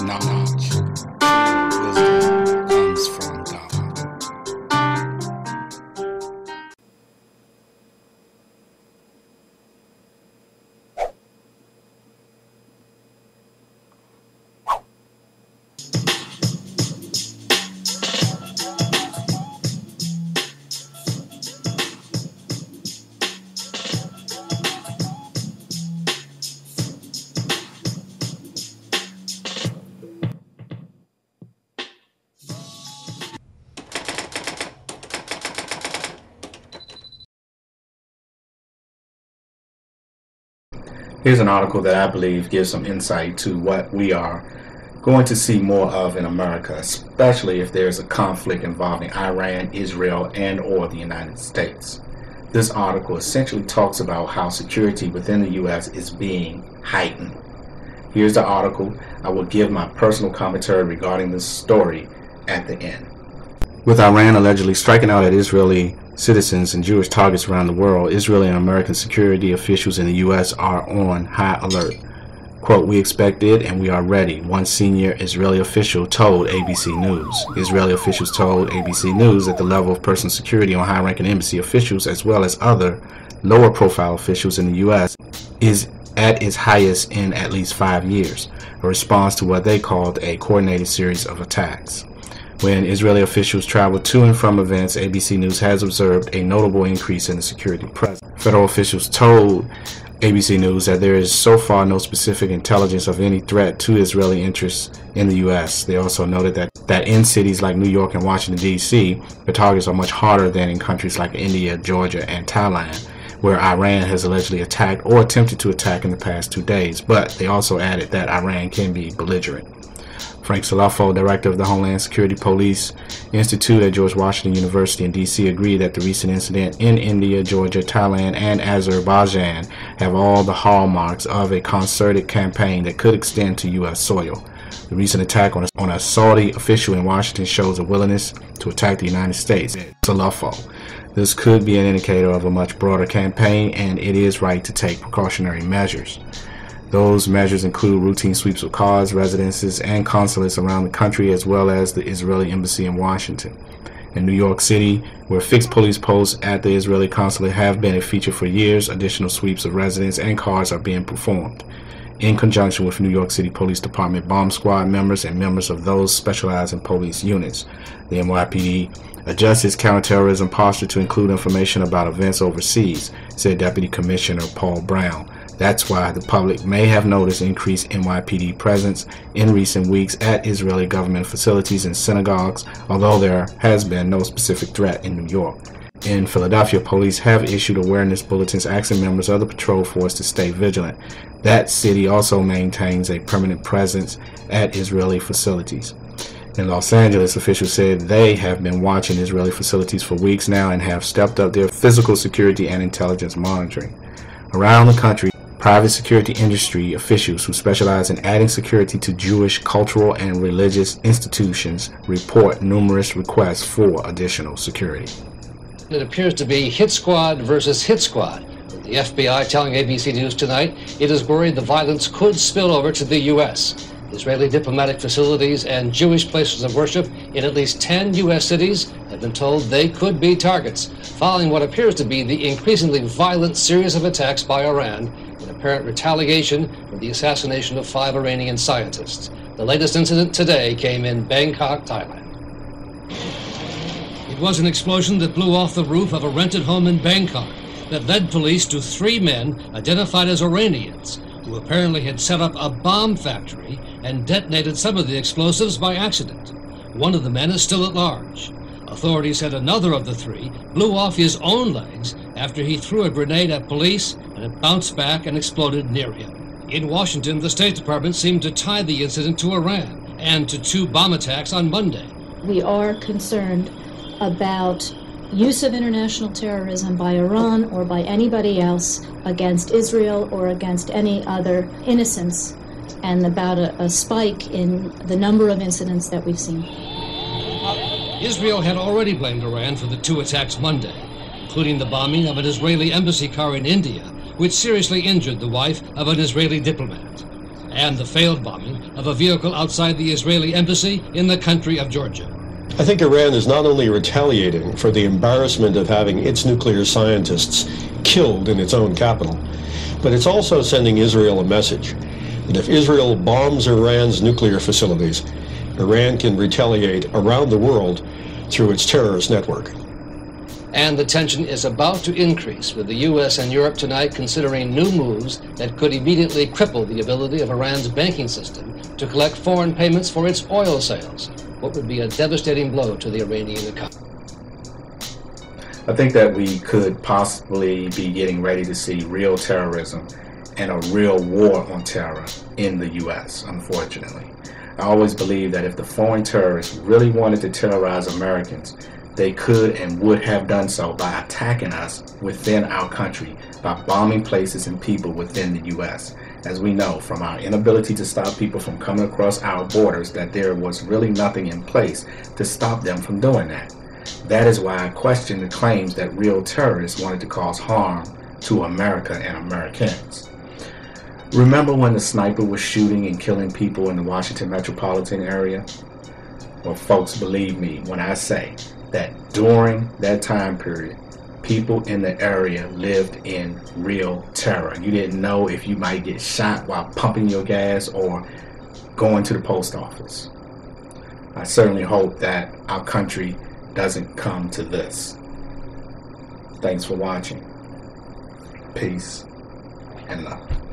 Knowledge, wisdom comes from God. Here's an article that I believe gives some insight to what we are going to see more of in America, especially if there's a conflict involving Iran, Israel, and or the United States. This article essentially talks about how security within the U.S. is being heightened. Here's the article. I will give my personal commentary regarding this story at the end. With Iran allegedly striking out at Israeli citizens and Jewish targets around the world, Israeli and American security officials in the U.S. are on high alert. Quote, "We expected and we are ready," one senior Israeli official told ABC News. Israeli officials told ABC News that the level of personal security on high-ranking embassy officials as well as other lower-profile officials in the U.S. is at its highest in at least 5 years, a response to what they called a coordinated series of attacks. When Israeli officials travel to and from events, ABC News has observed a notable increase in the security presence. Federal officials told ABC News that there is so far no specific intelligence of any threat to Israeli interests in the U.S. They also noted that in cities like New York and Washington, D.C., the targets are much harder than in countries like India, Georgia, and Thailand, where Iran has allegedly attacked or attempted to attack in the past 2 days. But they also added that Iran can be belligerent. Frank Salafo, director of the Homeland Security Police Institute at George Washington University in D.C., agreed that the recent incident in India, Georgia, Thailand, and Azerbaijan have all the hallmarks of a concerted campaign that could extend to U.S. soil. The recent attack on a Saudi official in Washington shows a willingness to attack the United States. Salafo. This could be an indicator of a much broader campaign, and it is right to take precautionary measures. Those measures include routine sweeps of cars, residences, and consulates around the country, as well as the Israeli embassy in Washington. In New York City, where fixed police posts at the Israeli consulate have been a feature for years, additional sweeps of residents and cars are being performed. In conjunction with New York City Police Department bomb squad members and members of those specializing police units, the NYPD adjusts its counterterrorism posture to include information about events overseas, said Deputy Commissioner Paul Brown. That's why the public may have noticed increased NYPD presence in recent weeks at Israeli government facilities and synagogues, although there has been no specific threat in New York. In Philadelphia, police have issued awareness bulletins asking members of the patrol force to stay vigilant. That city also maintains a permanent presence at Israeli facilities. In Los Angeles, officials said they have been watching Israeli facilities for weeks now and have stepped up their physical security and intelligence monitoring. Around the country, private security industry officials who specialize in adding security to Jewish cultural and religious institutions report numerous requests for additional security. It appears to be hit squad versus hit squad. The FBI telling ABC News tonight it is worried the violence could spill over to the U.S. Israeli diplomatic facilities and Jewish places of worship in at least 10 U.S. cities have been told they could be targets, following what appears to be the increasingly violent series of attacks by Iran in apparent retaliation for the assassination of 5 Iranian scientists. The latest incident today came in Bangkok, Thailand. It was an explosion that blew off the roof of a rented home in Bangkok that led police to 3 men identified as Iranians who apparently had set up a bomb factory and detonated some of the explosives by accident. One of the men is still at large. Authorities said another of the 3 blew off his own legs after he threw a grenade at police and it bounced back and exploded near him. In Washington, the State Department seemed to tie the incident to Iran and to 2 bomb attacks on Monday. We are concerned about use of international terrorism by Iran or by anybody else against Israel or against any other innocents, and about a spike in the number of incidents that we've seen. Israel had already blamed Iran for the 2 attacks Monday. including the bombing of an Israeli embassy car in India, which seriously injured the wife of an Israeli diplomat, and the failed bombing of a vehicle outside the Israeli embassy in the country of Georgia. I think Iran is not only retaliating for the embarrassment of having its nuclear scientists killed in its own capital, but it's also sending Israel a message that if Israel bombs Iran's nuclear facilities, Iran can retaliate around the world through its terrorist network. And the tension is about to increase, with the U.S. and Europe tonight considering new moves that could immediately cripple the ability of Iran's banking system to collect foreign payments for its oil sales, what would be a devastating blow to the Iranian economy. I think that we could possibly be getting ready to see real terrorism and a real war on terror in the U.S., unfortunately. I always believe that if the foreign terrorists really wanted to terrorize Americans, they could and would have done so by attacking us within our country, by bombing places and people within the U.S. As we know from our inability to stop people from coming across our borders, that there was really nothing in place to stop them from doing that. That is why I question the claims that real terrorists wanted to cause harm to America and Americans. Remember when the sniper was shooting and killing people in the Washington metropolitan area? Well, folks, believe me when I say that during that time period, people in the area lived in real terror. You didn't know if you might get shot while pumping your gas or going to the post office. I certainly hope that our country doesn't come to this. Thanks for watching. Peace and love.